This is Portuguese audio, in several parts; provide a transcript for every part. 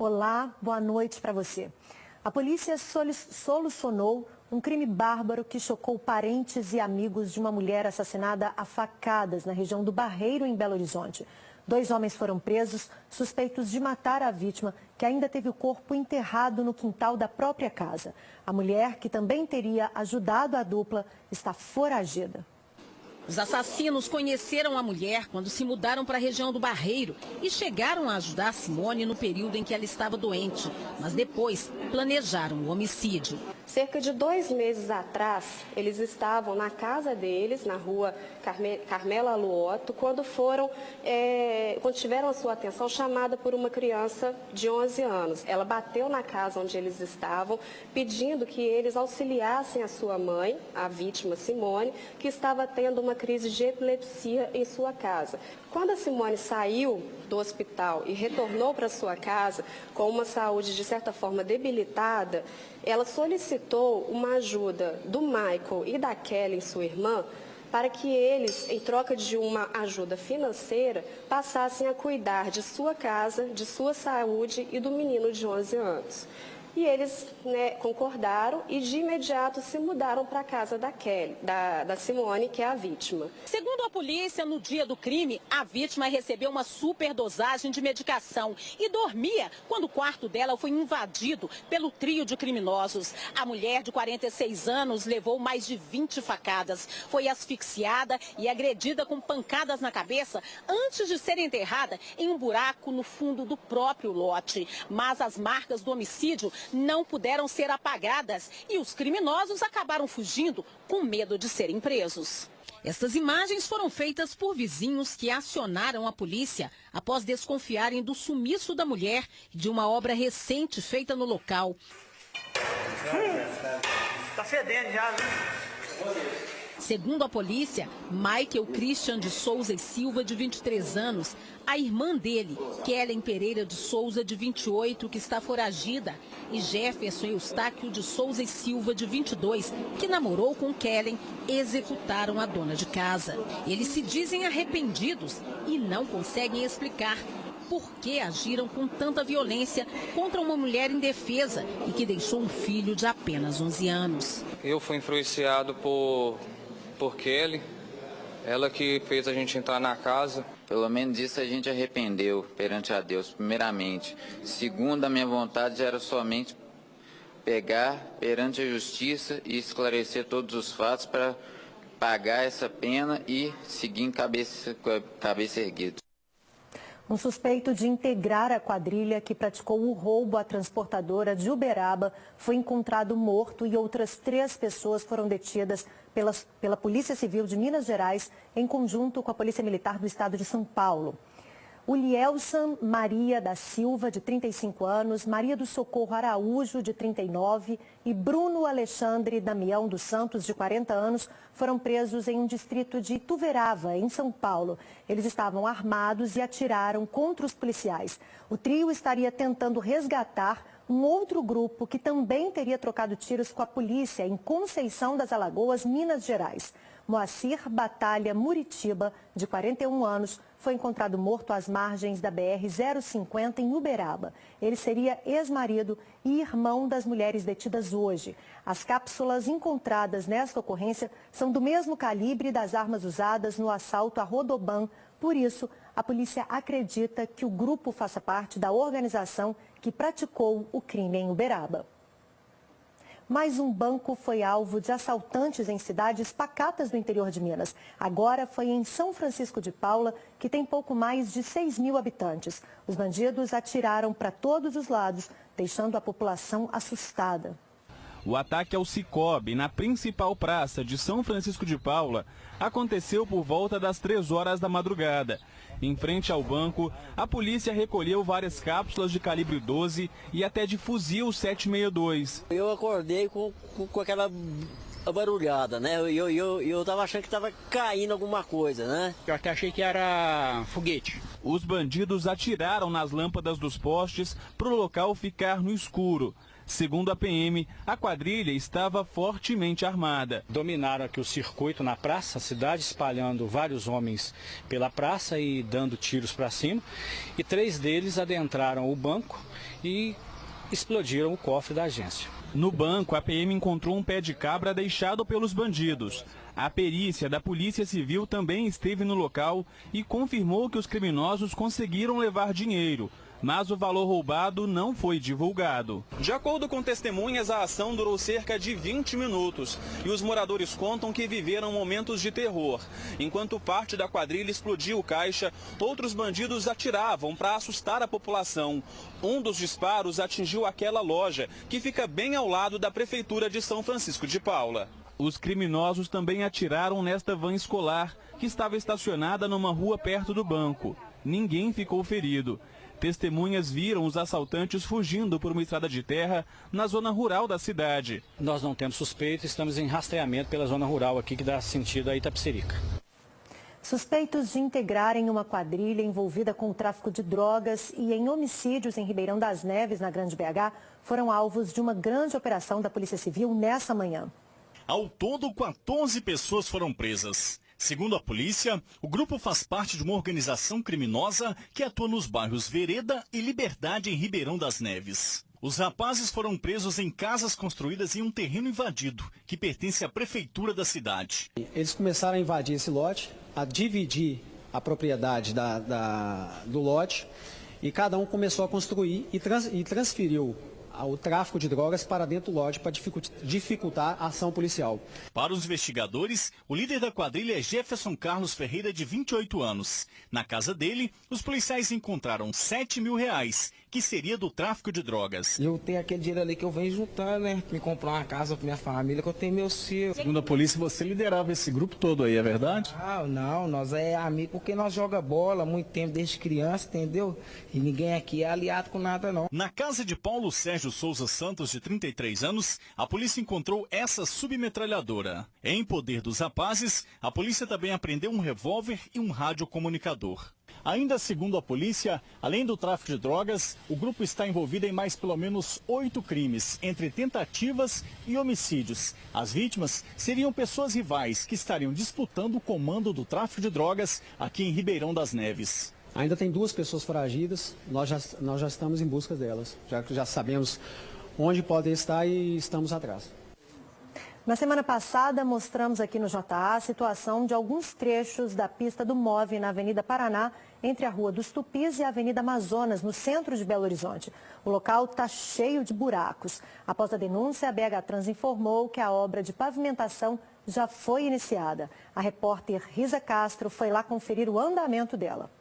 Olá, boa noite para você. A polícia solucionou um crime bárbaro que chocou parentes e amigos de uma mulher assassinada a facadas na região do Barreiro, em Belo Horizonte. 2 homens foram presos, suspeitos de matar a vítima, que ainda teve o corpo enterrado no quintal da própria casa. A mulher, que também teria ajudado a dupla, está foragida. Os assassinos conheceram a mulher quando se mudaram para a região do Barreiro e chegaram a ajudar Simone no período em que ela estava doente, mas depois planejaram o homicídio. Cerca de 2 meses atrás, eles estavam na casa deles, na rua Carmela Luoto, quando tiveram a sua atenção chamada por uma criança de 11 anos. Ela bateu na casa onde eles estavam, pedindo que eles auxiliassem a sua mãe, a vítima Simone, que estava tendo uma crise de epilepsia em sua casa. Quando a Simone saiu do hospital e retornou para sua casa com uma saúde de certa forma debilitada, ela solicitou uma ajuda do Michael e da Kelly, sua irmã, para que eles, em troca de uma ajuda financeira, passassem a cuidar de sua casa, de sua saúde e do menino de 11 anos. E eles concordaram e de imediato se mudaram para a casa da Kelly, da Simone, que é a vítima. Segundo a polícia, no dia do crime, a vítima recebeu uma superdosagem de medicação e dormia quando o quarto dela foi invadido pelo trio de criminosos. A mulher de 46 anos levou mais de 20 facadas, foi asfixiada e agredida com pancadas na cabeça antes de ser enterrada em um buraco no fundo do próprio lote. Mas as marcas do homicídio não puderam ser apagadas e os criminosos acabaram fugindo com medo de serem presos. Estas imagens foram feitas por vizinhos que acionaram a polícia após desconfiarem do sumiço da mulher e de uma obra recente feita no local. Tá fedendo já, viu? Segundo a polícia, Michael Christian de Souza e Silva, de 23 anos, a irmã dele, Kellen Pereira de Souza, de 28, que está foragida, e Jefferson Eustáquio de Souza e Silva, de 22, que namorou com Kellen, executaram a dona de casa. Eles se dizem arrependidos e não conseguem explicar por que agiram com tanta violência contra uma mulher indefesa e que deixou um filho de apenas 11 anos. Eu fui influenciado por Kelly, ela que fez a gente entrar na casa. Pelo menos isso a gente arrependeu perante a Deus, primeiramente. Segundo, a minha vontade era somente pegar perante a justiça e esclarecer todos os fatos para pagar essa pena e seguir em cabeça erguida. Um suspeito de integrar a quadrilha que praticou o roubo à transportadora de Uberaba foi encontrado morto e outras 3 pessoas foram detidas pela Polícia Civil de Minas Gerais em conjunto com a Polícia Militar do Estado de São Paulo. Ulielson Maria da Silva, de 35 anos, Maria do Socorro Araújo, de 39, e Bruno Alexandre Damião dos Santos, de 40 anos, foram presos em um distrito de Ituverava, em São Paulo. Eles estavam armados e atiraram contra os policiais. O trio estaria tentando resgatar um outro grupo que também teria trocado tiros com a polícia em Conceição das Alagoas, Minas Gerais. Moacir Batalha Muritiba, de 41 anos, foi encontrado morto às margens da BR-050 em Uberaba. Ele seria ex-marido e irmão das mulheres detidas hoje. As cápsulas encontradas nesta ocorrência são do mesmo calibre das armas usadas no assalto a Rodoban. Por isso, a polícia acredita que o grupo faça parte da organização que praticou o crime em Uberaba. Mais um banco foi alvo de assaltantes em cidades pacatas do interior de Minas. Agora foi em São Francisco de Paula, que tem pouco mais de 6.000 habitantes. Os bandidos atiraram para todos os lados, deixando a população assustada. O ataque ao Cicobi, na principal praça de São Francisco de Paula, aconteceu por volta das 3 horas da madrugada. Em frente ao banco, a polícia recolheu várias cápsulas de calibre 12 e até de fuzil 762. Eu acordei com aquela barulhada, né? Eu tava achando que tava caindo alguma coisa, né? Eu até achei que era foguete. Os bandidos atiraram nas lâmpadas dos postes para o local ficar no escuro. Segundo a PM, a quadrilha estava fortemente armada. Dominaram aqui o circuito na praça, a cidade, espalhando vários homens pela praça e dando tiros para cima. E 3 deles adentraram o banco e explodiram o cofre da agência. No banco, a PM encontrou um pé de cabra deixado pelos bandidos. A perícia da Polícia Civil também esteve no local e confirmou que os criminosos conseguiram levar dinheiro, mas o valor roubado não foi divulgado. De acordo com testemunhas, a ação durou cerca de 20 minutos e os moradores contam que viveram momentos de terror. Enquanto parte da quadrilha explodiu o caixa, outros bandidos atiravam para assustar a população. Um dos disparos atingiu aquela loja, que fica bem ao lado da Prefeitura de São Francisco de Paula. Os criminosos também atiraram nesta van escolar, que estava estacionada numa rua perto do banco. Ninguém ficou ferido. Testemunhas viram os assaltantes fugindo por uma estrada de terra na zona rural da cidade. Nós não temos suspeito, estamos em rastreamento pela zona rural aqui que dá sentido a Itapecerica. Suspeitos de integrarem uma quadrilha envolvida com o tráfico de drogas e em homicídios em Ribeirão das Neves, na Grande BH, foram alvos de uma grande operação da Polícia Civil nessa manhã. Ao todo, 14 pessoas foram presas. Segundo a polícia, o grupo faz parte de uma organização criminosa que atua nos bairros Vereda e Liberdade, em Ribeirão das Neves. Os rapazes foram presos em casas construídas em um terreno invadido, que pertence à prefeitura da cidade. Eles começaram a invadir esse lote, a dividir a propriedade do lote, e cada um começou a construir e transferiu o tráfico de drogas para dentro do lote para dificultar a ação policial. Para os investigadores, o líder da quadrilha é Jefferson Carlos Ferreira, de 28 anos. Na casa dele, os policiais encontraram R$7 mil, que seria do tráfico de drogas. Eu tenho aquele dinheiro ali que eu venho juntando, né? Me comprar uma casa para minha família, que eu tenho meu filho. Segundo a polícia, você liderava esse grupo todo aí, é verdade? Não, nós é amigo porque nós joga bola há muito tempo, desde criança, entendeu? E ninguém aqui é aliado com nada, não. Na casa de Paulo Sérgio Souza Santos, de 33 anos, a polícia encontrou essa submetralhadora. Em poder dos rapazes, a polícia também apreendeu um revólver e um radiocomunicador. Ainda segundo a polícia, além do tráfico de drogas, o grupo está envolvido em mais pelo menos 8 crimes, entre tentativas e homicídios. As vítimas seriam pessoas rivais que estariam disputando o comando do tráfico de drogas aqui em Ribeirão das Neves. Ainda tem 2 pessoas foragidas, nós já estamos em busca delas. Já sabemos onde podem estar e estamos atrás. Na semana passada, mostramos aqui no JA a situação de alguns trechos da pista do MOVE na Avenida Paraná, entre a Rua dos Tupis e a Avenida Amazonas, no centro de Belo Horizonte. O local está cheio de buracos. Após a denúncia, a BH Trans informou que a obra de pavimentação já foi iniciada. A repórter Risa Castro foi lá conferir o andamento dela.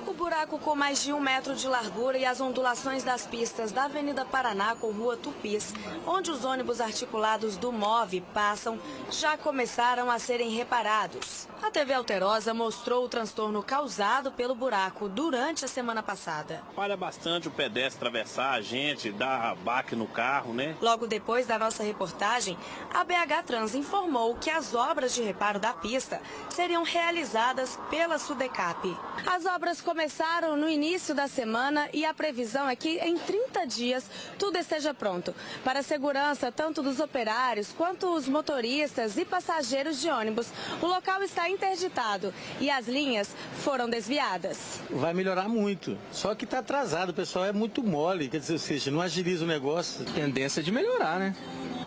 O buraco com mais de 1 metro de largura e as ondulações das pistas da Avenida Paraná com Rua Tupis, onde os ônibus articulados do MOVE passam, já começaram a serem reparados. A TV Alterosa mostrou o transtorno causado pelo buraco durante a semana passada. Falha bastante o pedestre atravessar, a gente dá baque no carro, né? Logo depois da nossa reportagem, a BH Trans informou que as obras de reparo da pista seriam realizadas pela Sudecap. As obras começaram no início da semana e a previsão é que em 30 dias tudo esteja pronto. Para a segurança tanto dos operários quanto os motoristas e passageiros de ônibus, o local está interditado e as linhas foram desviadas. Vai melhorar muito, só que está atrasado, o pessoal é muito mole, quer dizer, ou seja, não agiliza o negócio. Tendência de melhorar, né?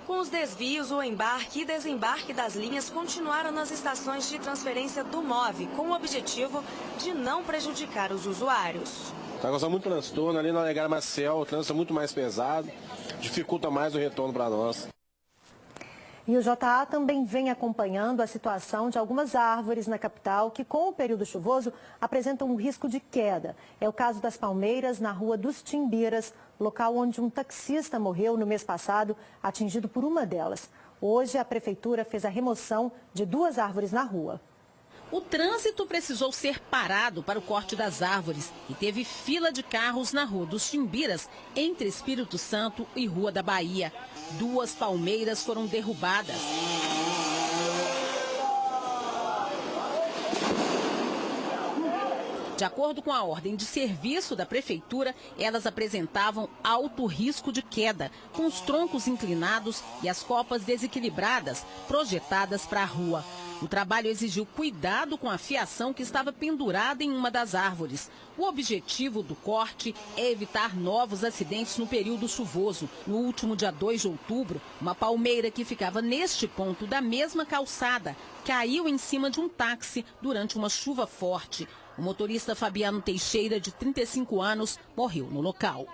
Com os desvios, o embarque e desembarque das linhas continuaram nas estações de transferência do MOVE, com o objetivo de não prejudicar os usuários. Está causando muito transtorno, ali na Olegário Maciel, o trânsito é muito mais pesado, dificulta mais o retorno para nós. E o JA também vem acompanhando a situação de algumas árvores na capital que, com o período chuvoso, apresentam um risco de queda. É o caso das palmeiras na Rua dos Timbiras, local onde um taxista morreu no mês passado, atingido por uma delas. Hoje, a prefeitura fez a remoção de 2 árvores na rua. O trânsito precisou ser parado para o corte das árvores e teve fila de carros na Rua dos Timbiras, entre Espírito Santo e Rua da Bahia. 2 palmeiras foram derrubadas. De De acordo com a ordem de serviço da prefeitura, elas apresentavam alto risco de queda, com os troncos inclinados e as copas desequilibradas, projetadas para a rua. O trabalho exigiu cuidado com a fiação que estava pendurada em uma das árvores. O objetivo do corte é evitar novos acidentes no período chuvoso. No último dia 2 de outubro, uma palmeira que ficava neste ponto da mesma calçada caiu em cima de um táxi durante uma chuva forte. O motorista Fabiano Teixeira, de 35 anos, morreu no local.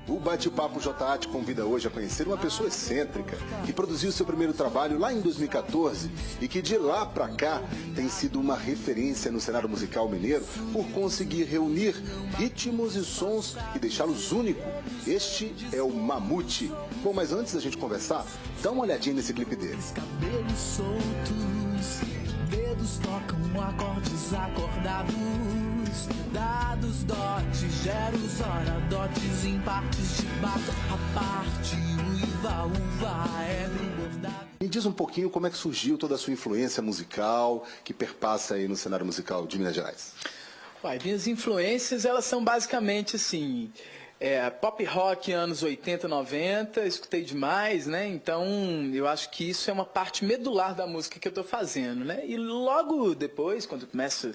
O Bate-Papo JA te convida hoje a conhecer uma pessoa excêntrica que produziu seu primeiro trabalho lá em 2014 e que de lá pra cá tem sido uma referência no cenário musical mineiro por conseguir reunir ritmos e sons e deixá-los únicos. Este é o Mamute. Bom, mas antes da gente conversar, dá uma olhadinha nesse clipe dele. Cabelos soltos, dedos tocam acordes acordados. Dados, dotes, geros, hora, dotes em partes de bata, a parte, uva, é bordado. Me diz um pouquinho como é que surgiu toda a sua influência musical que perpassa aí no cenário musical de Minas Gerais. Minhas influências, elas são basicamente assim, pop rock anos 80, 90, escutei demais, né? Então eu acho que isso é uma parte medular da música que eu estou fazendo, né? E logo depois, quando eu começo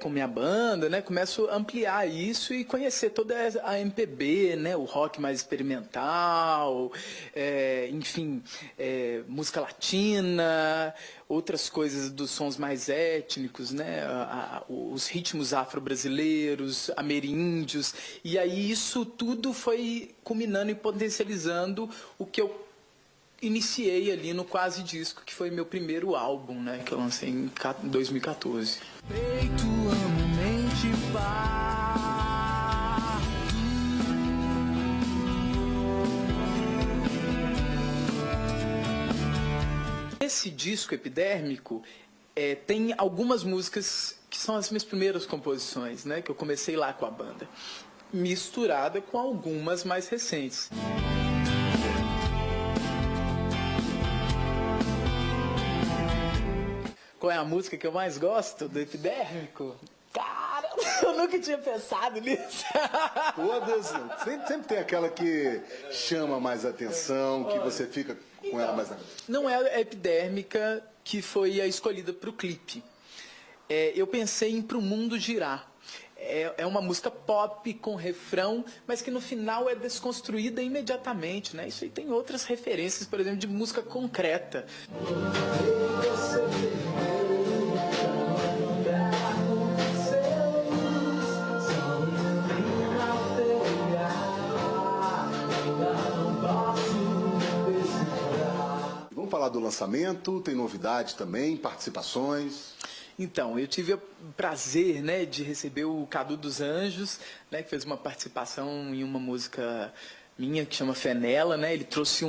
com minha banda, né? Começo a ampliar isso e conhecer toda a MPB, né? O rock mais experimental, enfim, música latina, outras coisas dos sons mais étnicos, né? Os ritmos afro-brasileiros, ameríndios, e aí isso tudo foi culminando e potencializando o que eu iniciei ali no Quase Disco, que foi meu primeiro álbum, né? Que eu lancei em 2014. Peito, amo, mente, Esse disco epidérmico tem algumas músicas que são as minhas primeiras composições, né? Que eu comecei lá com a banda, misturada com algumas mais recentes. Qual é a música que eu mais gosto do epidérmico? Cara, eu nunca tinha pensado nisso. Todas, sempre tem aquela que chama mais atenção, que você fica com ela mais... Não é a epidérmica que foi a escolhida para o clipe. Eu pensei em Pro Mundo Girar. É uma música pop com refrão, mas que no final é desconstruída imediatamente, né? Isso aí tem outras referências, por exemplo, de música concreta. Vamos falar do lançamento, tem novidade também, participações... Então, eu tive o prazer, né, de receber o Cadu dos Anjos, né, que fez uma participação em uma música minha que chama Fenela, né? Ele trouxe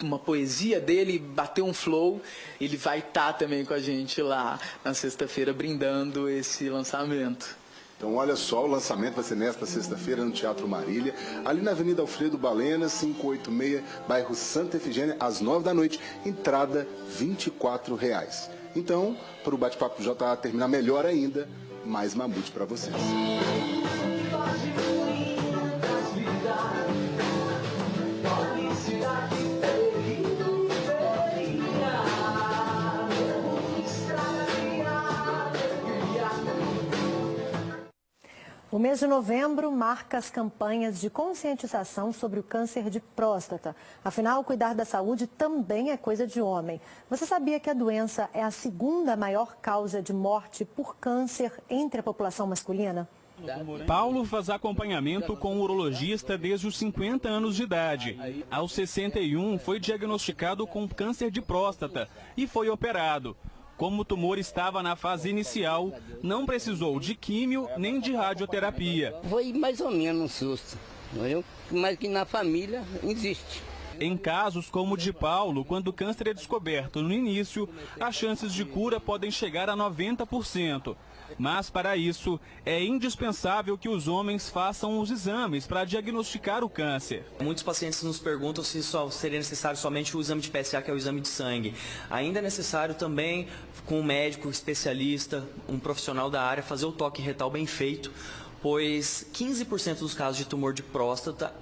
uma poesia dele, bateu um flow. Ele vai estar também com a gente lá na sexta-feira brindando esse lançamento. Então, olha só, o lançamento vai ser nesta sexta-feira no Teatro Marília, ali na Avenida Alfredo Balena, 586, bairro Santa Efigênia, às 9 da noite, entrada R$ 24,00. Então, para o Bate-Papo JA terminar melhor ainda, mais Mamute para vocês. O mês de novembro marca as campanhas de conscientização sobre o câncer de próstata. Afinal, cuidar da saúde também é coisa de homem. Você sabia que a doença é a segunda maior causa de morte por câncer entre a população masculina? Paulo faz acompanhamento com um urologista desde os 50 anos de idade. Aos 61, foi diagnosticado com câncer de próstata e foi operado. Como o tumor estava na fase inicial, não precisou de químio nem de radioterapia. Foi mais ou menos um susto, mas que na família existe. Em casos como o de Paulo, quando o câncer é descoberto no início, as chances de cura podem chegar a 90%. Mas, para isso, é indispensável que os homens façam os exames para diagnosticar o câncer. Muitos pacientes nos perguntam se só seria necessário somente o exame de PSA, que é o exame de sangue. Ainda é necessário também, com um médico especialista, um profissional da área, fazer o toque retal bem feito, pois 15% dos casos de tumor de próstata,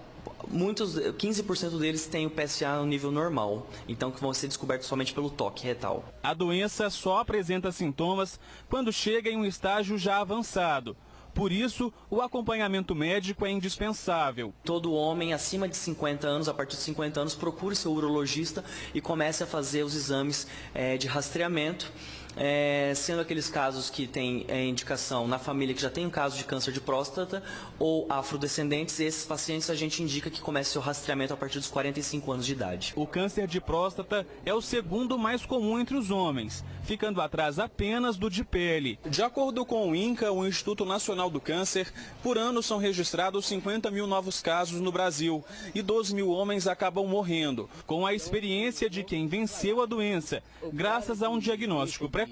15% deles têm o PSA no nível normal, então que vão ser descobertos somente pelo toque retal. A doença só apresenta sintomas quando chega em um estágio já avançado. Por isso, o acompanhamento médico é indispensável. Todo homem acima de 50 anos, a partir de 50 anos, procure seu urologista e comece a fazer os exames de rastreamento. Sendo aqueles casos que tem indicação na família que já tem um caso de câncer de próstata ou afrodescendentes, esses pacientes a gente indica que comece seu rastreamento a partir dos 45 anos de idade. O câncer de próstata é o segundo mais comum entre os homens, ficando atrás apenas do de pele. De acordo com o INCA, o Instituto Nacional do Câncer, por ano são registrados 50 mil novos casos no Brasil e 12 mil homens acabam morrendo, com a experiência de quem venceu a doença, graças a um diagnóstico precoce.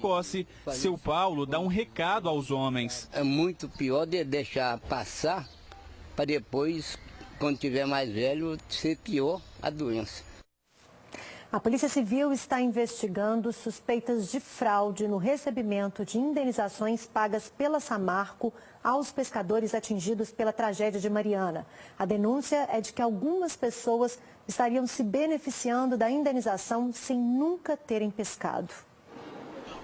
Seu Paulo dá um recado aos homens. É muito pior de deixar passar para depois, quando tiver mais velho, ser pior a doença. A Polícia Civil está investigando suspeitas de fraude no recebimento de indenizações pagas pela Samarco aos pescadores atingidos pela tragédia de Mariana. A denúncia é de que algumas pessoas estariam se beneficiando da indenização sem nunca terem pescado.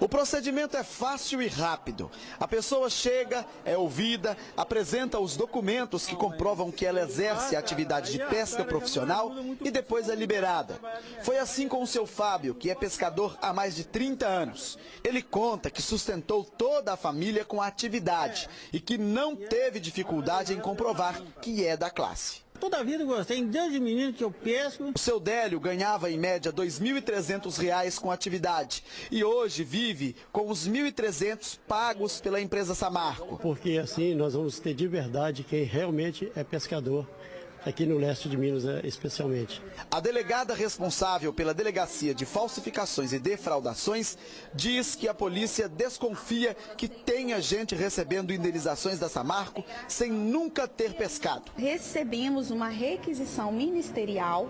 O procedimento é fácil e rápido. A pessoa chega, é ouvida, apresenta os documentos que comprovam que ela exerce a atividade de pesca profissional e depois é liberada. Foi assim com o seu Fábio, que é pescador há mais de 30 anos. Ele conta que sustentou toda a família com a atividade e que não teve dificuldade em comprovar que é da classe. Toda a vida eu gostei, desde menino que eu pesco. O seu Délio ganhava em média R$ 2.300 com a atividade e hoje vive com os R$ 1.300 pagos pela empresa Samarco. Porque assim nós vamos ter de verdade quem realmente é pescador, aqui no leste de Minas especialmente. A delegada responsável pela Delegacia de Falsificações e Defraudações diz que a polícia desconfia que tenha gente recebendo indenizações da Samarco sem nunca ter pescado. Recebemos uma requisição ministerial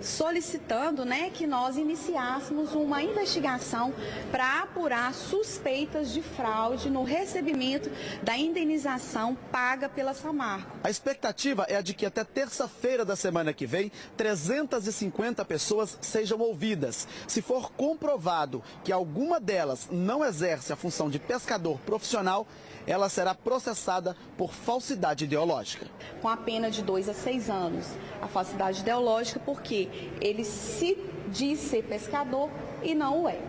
solicitando, que nós iniciássemos uma investigação para apurar suspeitas de fraude no recebimento da indenização paga pela Samarco. A expectativa é a de que até terça-feira da semana que vem, 350 pessoas sejam ouvidas. Se for comprovado que alguma delas não exerce a função de pescador profissional, ela será processada por falsidade ideológica. Com a pena de 2 a 6 anos. A falsidade ideológica porque ele se diz ser pescador e não o é.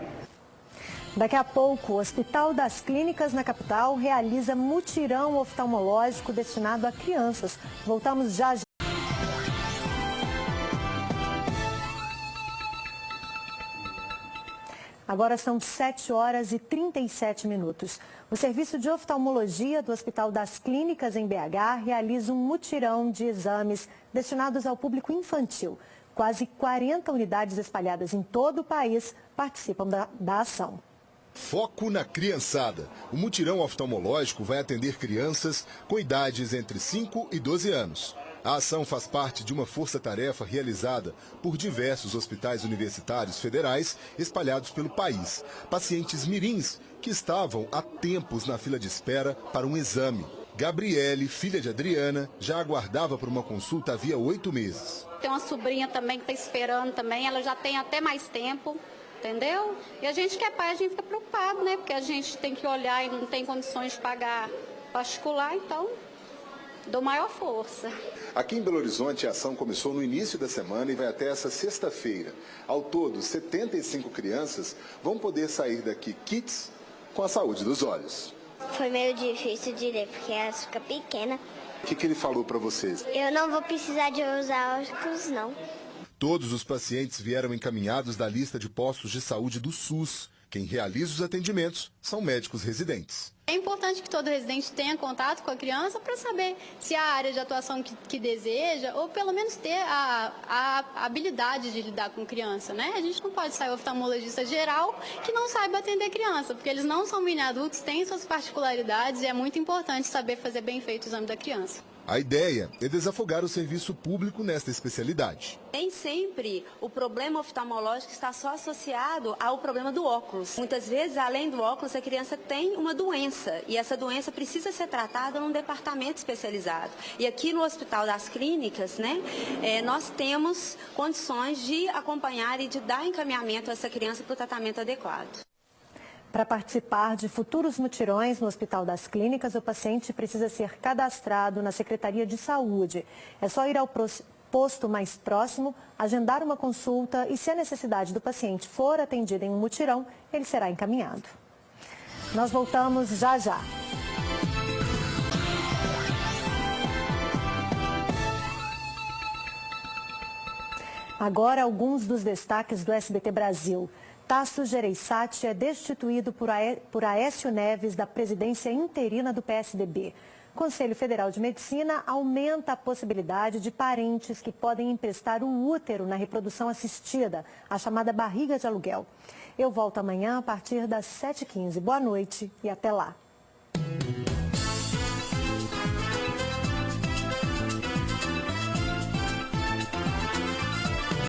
Daqui a pouco, o Hospital das Clínicas na capital realiza mutirão oftalmológico destinado a crianças. Voltamos já. Agora são 7h37. O Serviço de Oftalmologia do Hospital das Clínicas em BH realiza um mutirão de exames destinados ao público infantil. Quase 40 unidades espalhadas em todo o país participam da ação. Foco na criançada. O mutirão oftalmológico vai atender crianças com idades entre 5 e 12 anos. A ação faz parte de uma força-tarefa realizada por diversos hospitais universitários federais espalhados pelo país. Pacientes mirins que estavam há tempos na fila de espera para um exame. Gabriele, filha de Adriana, já aguardava por uma consulta havia 8 meses. Tem uma sobrinha também que está esperando também, ela já tem até mais tempo, entendeu? E a gente que é pai, a gente fica preocupado, porque a gente tem que olhar e não tem condições de pagar particular, então dou maior força. Aqui em Belo Horizonte, a ação começou no início da semana e vai até essa sexta-feira. Ao todo, 75 crianças vão poder sair daqui kits com a saúde dos olhos. Foi meio difícil de ler, porque ela fica pequena. O que ele falou para vocês? Eu não vou precisar de usar óculos, não. Todos os pacientes vieram encaminhados da lista de postos de saúde do SUS. Quem realiza os atendimentos são médicos residentes. É importante que todo residente tenha contato com a criança para saber se a área de atuação que deseja, ou pelo menos ter a habilidade de lidar com criança, né? A gente não pode sair oftalmologista geral que não saiba atender criança, porque eles não são mini adultos, têm suas particularidades e é muito importante saber fazer bem feito o exame da criança. A ideia é desafogar o serviço público nesta especialidade. Nem sempre o problema oftalmológico está só associado ao problema do óculos. Muitas vezes, além do óculos, a criança tem uma doença e essa doença precisa ser tratada num departamento especializado. E aqui no Hospital das Clínicas, nós temos condições de acompanhar e de dar encaminhamento a essa criança para o tratamento adequado. Para participar de futuros mutirões no Hospital das Clínicas, o paciente precisa ser cadastrado na Secretaria de Saúde. É só ir ao posto mais próximo, agendar uma consulta e, se a necessidade do paciente for atendida em um mutirão, ele será encaminhado. Nós voltamos já já. Agora, alguns dos destaques do SBT Brasil. Tasso Gereissati é destituído por Aécio Neves da presidência interina do PSDB. O Conselho Federal de Medicina aumenta a possibilidade de parentes que podem emprestar o útero na reprodução assistida, a chamada barriga de aluguel. Eu volto amanhã a partir das 7h15. Boa noite e até lá.